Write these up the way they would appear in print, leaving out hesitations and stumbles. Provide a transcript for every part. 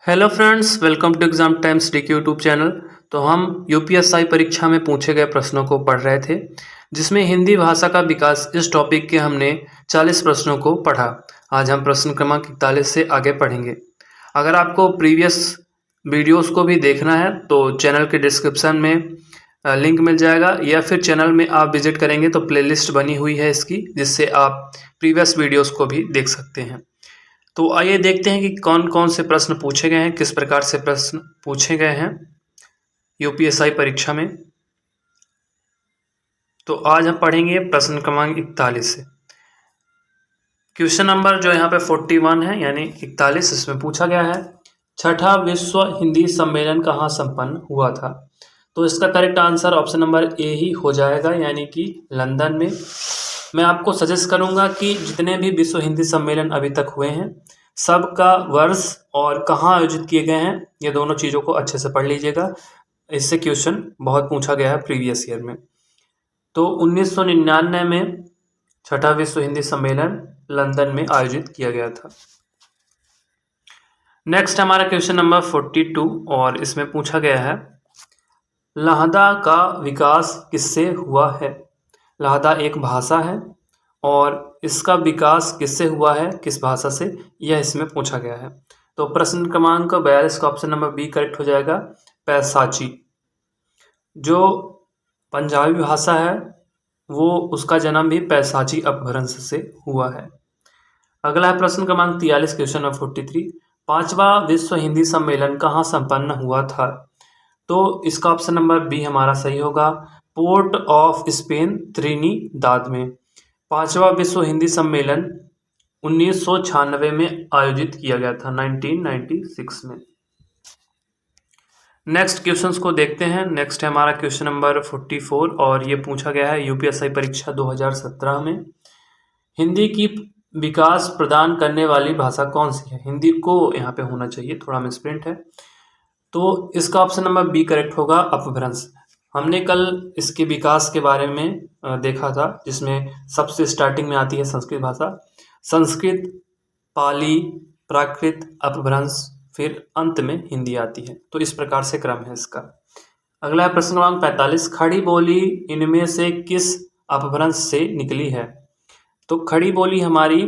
Hello friends, welcome to exam times D K YouTube channel. तो हम UPSI परीक्षा में पूछे गए प्रश्नों को पढ़ रहे थे, जिसमें हिंदी भाषा का विकास इस टॉपिक के हमने 40 प्रश्नों को पढ़ा। आज हम प्रश्न क्रमांक 41 से आगे पढ़ेंगे। अगर आपको प्रीवियस वीडियोस को भी देखना है तो चैनल के डिस्क्रिप्शन में लिंक मिल जाएगा, या फिर चैनल में आप विजिट करेंगे तो प्लेलिस्ट बनी हुई है इसकी, जिससे आप प्रीवियस वीडियोस को भी देख सकते हैं। तो आइए देखते हैं कि कौन कौन से प्रश्न पूछे गए हैं, किस प्रकार से प्रश्न पूछे गए हैं यूपीएसआई परीक्षा में। तो आज हम पढ़ेंगे प्रश्न क्रमांक 41 से। क्वेश्चन नंबर जो यहाँ पे 41 है, यानी 41, इसमें पूछा गया है छठा विश्व हिंदी सम्मेलन कहाँ संपन्न हुआ था। तो इसका correct answer option number A ही हो जाएगा, यानी कि लंदन में। मैं आपको सजेस्ट करूंगा कि जितने भी विश्व हिंदी सम्मेलन अभी तक हुए हैं, सबका वर्ष और कहाँ आयोजित किए गए हैं, ये दोनों चीज़ों को अच्छे से पढ़ लीजिएगा। इससे क्वेश्चन बहुत पूछा गया है प्रीवियस ईयर में। तो 1999 में छठा विश्व हिंदी सम्मेलन लंदन में आयोजित किया गया था। नेक्स्ट हमारा क्वेश्चन नंबर 42, और इसमें पूछा गया है लहदा का विकास किससे हुआ है। लहदा एक भाषा है और इसका विकास किससे हुआ है, किस भाषा से, यह इसमें पूछा गया है। तो प्रश्न क्रमांक 42 का ऑप्शन नंबर बी करेक्ट हो जाएगा, पैसाची। जो पंजाबी भाषा है वो उसका जन्म भी पैसाची अपभ्रंश से हुआ है। अगला है प्रश्न क्रमांक 43, क्वेश्चन नंबर 43, पांचवा विश्व हिंदी सम्मेलन कहाँ संपन्न हुआ था। तो इसका ऑप्शन नंबर बी हमारा सही होगा, पोर्ट ऑफ स्पेन त्रिनिदाद में। पांचवा विश्व हिंदी सम्मेलन 1996 में आयोजित किया गया था, 1996 में। नेक्स्ट क्वेश्चंस को देखते हैं। नेक्स्ट है हमारा क्वेश्चन नंबर 44, और ये पूछा गया है यूपीएसआई परीक्षा 2017 में हिंदी की विकास प्रदान करने वाली भाषा कौन सी है। हिंदी को यहाँ पे होना चाहिए, थोड़ा मिसप्रिंट है। तो इसका ऑप्शन नंबर बी करेक्ट होगा, अपभ्रंश। हमने कल इसके विकास के बारे में देखा था, जिसमें सबसे स्टार्टिंग में आती है संस्कृत भाषा, संस्कृत, पाली, प्राकृत, अपभ्रंश, फिर अंत में हिंदी आती है। तो इस प्रकार से क्रम है इसका। अगला है प्रश्न क्रमांक 45, खड़ी बोली इनमें से किस अपभ्रंश से निकली है। तो खड़ी बोली हमारी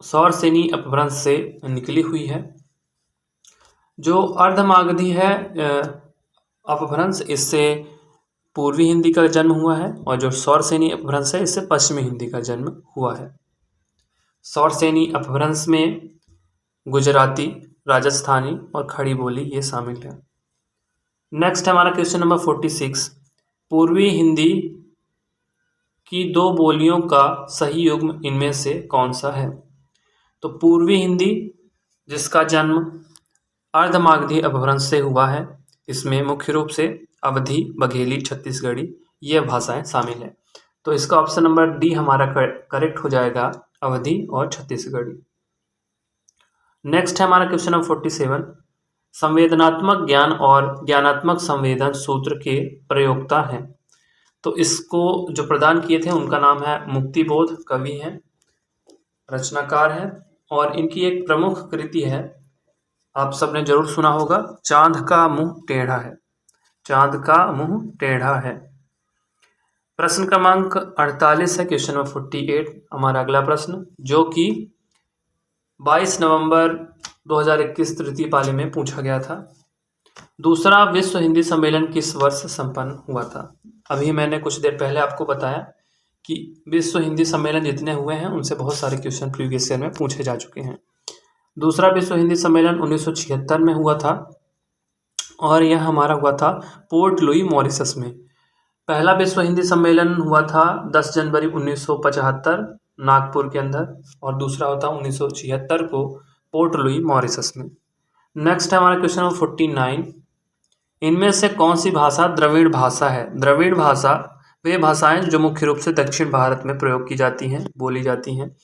सौरसेनी अपभ्रंश से निकली हुई है। जो अर्धमागधी है अपभ्रंश, इससे पूर्वी हिंदी का जन्म हुआ है, और जो सौरसेनी अपभ्रंश है इससे पश्चिमी हिंदी का जन्म हुआ है। सौरसेनी अपभ्रंश में गुजराती, राजस्थानी और खड़ी बोली ये शामिल है। नेक्स्ट हमारा क्वेश्चन नंबर 46, पूर्वी हिंदी की दो बोलियों का सही युग्म इनमें से कौन सा है। तो पूर्वी हिंदी जिसका जन्म अर्धमागधी अपभ्रंश से हुआ है, इसमें मुख्य रूप से अवधी, बघेली, छत्तीसगढ़ी ये भाषाएं शामिल है। तो इसका ऑप्शन नंबर डी हमारा करेक्ट हो जाएगा, अवधी और छत्तीसगढ़ी। नेक्स्ट है हमारा क्वेश्चन नंबर 47, संवेदनात्मक ज्ञान और ज्ञानात्मक संवेदन सूत्र के प्रयोक्ता हैं। तो इसको जो प्रदान किए थे उनका नाम है मुक्तिबोध, कवि हैं, रचनाकार हैं, और इनकी एक प्रमुख कृति है, आप सबने जरूर सुना होगा, चांद का मुंह टेढ़ा है। चांद का मुंह टेढ़ा है। प्रश्न क्रमांक 48 है, क्वेश्चन नंबर 48 हमारा अगला प्रश्न, जो कि 22 नवंबर 2021 तृतीय पाली में पूछा गया था। दूसरा विश्व हिंदी सम्मेलन किस वर्ष संपन्न हुआ था। अभी मैंने कुछ देर पहले आपको बताया कि विश्व हिंदी सम्मेलन जितने हुए हैं उनसे बहुत सारे क्वेश्चन प्रीवियस ईयर में पूछे जा चुके हैं। दूसरा विश्व हिंदी सम्मेलन 1976 में हुआ था, और यह हमारा हुआ था पोर्ट लुई मॉरिशस में। पहला विश्व हिंदी सम्मेलन हुआ था 10 जनवरी 1975 नागपुर के अंदर, और दूसरा होता 1976 को पोर्ट लुई मॉरिशस में। नेक्स्ट है हमारा क्वेश्चन नंबर 49, इनमें से कौन सी भाषा द्रविड़ भाषा है। द्रविड़ भाषा वे भाषाएं जो मुख्य रूप से दक्षिण भारत में प्रयोग की जाती हैं, बोली जाती हैं।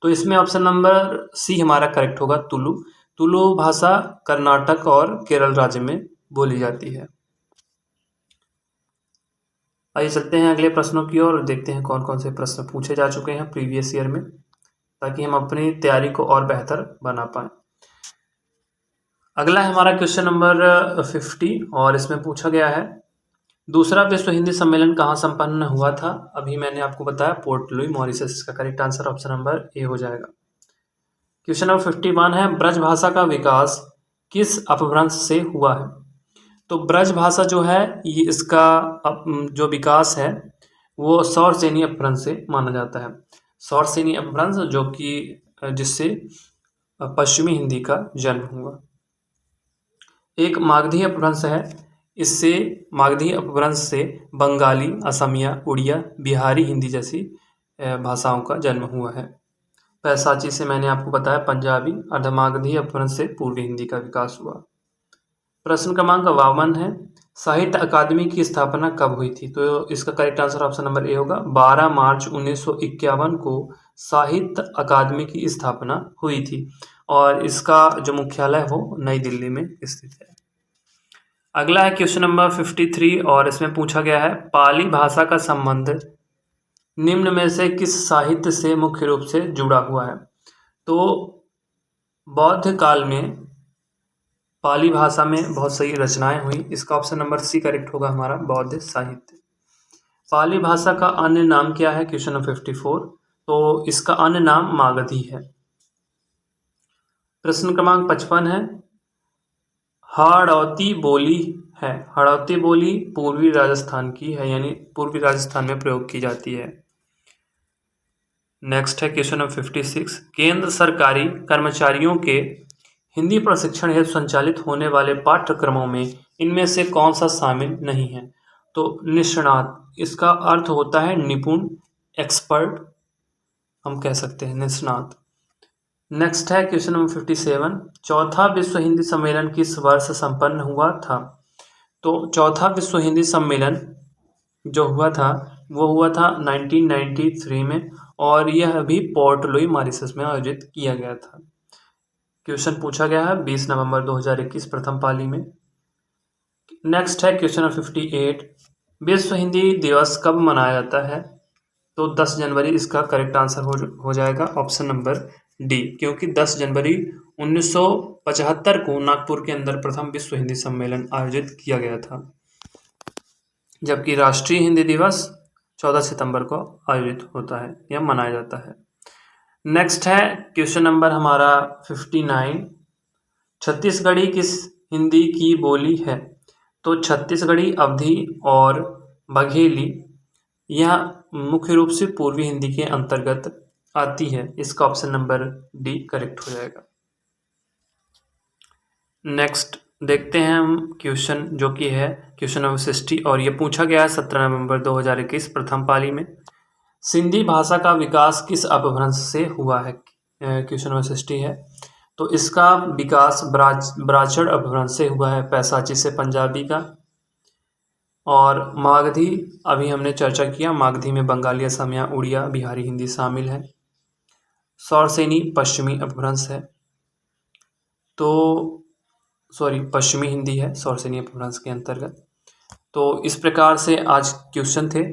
तो इसमें ऑप्शन नंबर सी हमारा करेक्ट होगा, तुलु। तुलु भाषा कर्नाटक और केरल राज्य में बोली जाती है। आइए चलते हैं अगले प्रश्नों की ओर और देखते हैं कौन कौन से प्रश्न पूछे जा चुके हैं प्रीवियस ईयर में, ताकि हम अपनी तैयारी को और बेहतर बना पाएं। अगला है हमारा क्वेश्चन नंबर 50 और इसमें पूछा गया है दूसरा विश्व हिंदी सम्मेलन कहाँ संपन्न हुआ था। अभी मैंने आपको बताया पोर्ट लुई मॉरिशस। इसका करेक्ट आंसर ऑप्शन नंबर ए हो जाएगा। क्वेश्चन नंबर 51 है ब्रज भाषा का विकास किस अपभ्रंश से हुआ है। तो ब्रज भाषा जो है ये इसका जो विकास है वो सौरसेनी अपभ्रंश से माना जाता है। सौरसेनी अपभ्रंश जो कि जिससे पश्चिमी हिंदी का जन्म हुआ। एक मागधी अपभ्रंश है, इससे मागधी अपभ्रंश से बंगाली, असमिया, उड़िया, बिहारी हिंदी जैसी भाषाओं का जन्म हुआ है। पैसाची से मैंने आपको बताया पंजाबी, अर्धमागधी अपभ्रंश से पूर्वी हिंदी का विकास हुआ। प्रश्न क्रमांक 52 है साहित्य अकादमी की स्थापना कब हुई थी। तो इसका करेक्ट आंसर ऑप्शन नंबर ए होगा। 12 मार्च 1951 को साहित्य अकादमी की स्थापना हुई थी और इसका जो मुख्यालय है वो नई दिल्ली में स्थित है। अगला है क्वेश्चन नंबर 53 और इसमें पूछा गया है पाली भाषा का संबंध निम्न में से किस साहित्य से मुख्य रूप से जुड़ा हुआ है। तो बौद्ध काल में पाली भाषा में बहुत सही रचनाएं हुई। इसका ऑप्शन नंबर सी करेक्ट होगा हमारा, बौद्ध साहित्य। पाली भाषा का अन्य नाम क्या है, क्वेश्चन नंबर 54। तो इसका अन्य नाम मागधी है। प्रश्न क्रमांक 55 है हाड़ौती बोली है। हाड़ौती बोली पूर्वी राजस्थान की है, यानी पूर्वी राजस्थान में प्रयोग की जाती है। नेक्स्ट है क्वेश्चन नंबर 56 केंद्र सरकारी कर्मचारियों के हिंदी प्रशिक्षण हेतु संचालित होने वाले पाठ्यक्रमों में इनमें से कौन सा शामिल नहीं है। तो निष्णात, इसका अर्थ होता है निपुण, एक्सपर्ट हम कह सकते हैं निष्णात। नेक्स्ट है क्वेश्चन नंबर 57 चौथा विश्व हिंदी सम्मेलन किस वर्ष संपन्न हुआ था। तो चौथा विश्व हिंदी सम्मेलन जो हुआ था वो हुआ था 1993 में और यह भी पोर्ट लुई मॉरिशस में आयोजित किया गया था। क्वेश्चन पूछा गया है 20 नवंबर 2021 प्रथम पाली में। नेक्स्ट है क्वेश्चन नंबर 58 विश्व हिंदी दिवस कब मनाया जाता है। तो 10 जनवरी इसका करेक्ट आंसर हो जाएगा ऑप्शन नंबर डी, क्योंकि 10 जनवरी 1975 को नागपुर के अंदर प्रथम विश्व हिंदी सम्मेलन आयोजित किया गया था, जबकि राष्ट्रीय हिंदी दिवस 14 सितंबर को आयोजित होता है या मनाया जाता है। नेक्स्ट है क्वेश्चन नंबर हमारा 59 छत्तीसगढ़ी किस हिंदी की बोली है। तो छत्तीसगढ़ी, अवधी और बघेली यह मुख्य रूप से पूर्वी हिंदी के अंतर्गत आती है। इसका ऑप्शन नंबर डी करेक्ट हो जाएगा। नेक्स्ट देखते हैं हम क्वेश्चन जो कि है क्वेश्चन नंबर 60 और ये पूछा गया है 17 नवंबर 2021 प्रथम पाली में। सिंधी भाषा का विकास किस अपभ्रंश से हुआ है। क्वेश्चन नंबर 60 है। तो इसका विकास ब्राचड़ अपभ्रंश से हुआ है, पैसाची से पंजाबी का। और मागधी अभी हमने चर्चा किया, मागधी में बंगाली, असमिया, उड़िया, बिहारी हिंदी शामिल है। सौरसेनी पश्चिमी अपभ्रंश है, तो पश्चिमी हिंदी है सौरसेनी अपभ्रंश के अंतर्गत। तो इस प्रकार से आज क्वेश्चन थे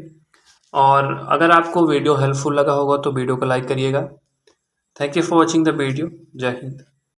और अगर आपको वीडियो हेल्पफुल लगा होगा तो वीडियो को लाइक करिएगा। Thank you for watching the video. जय हिंद।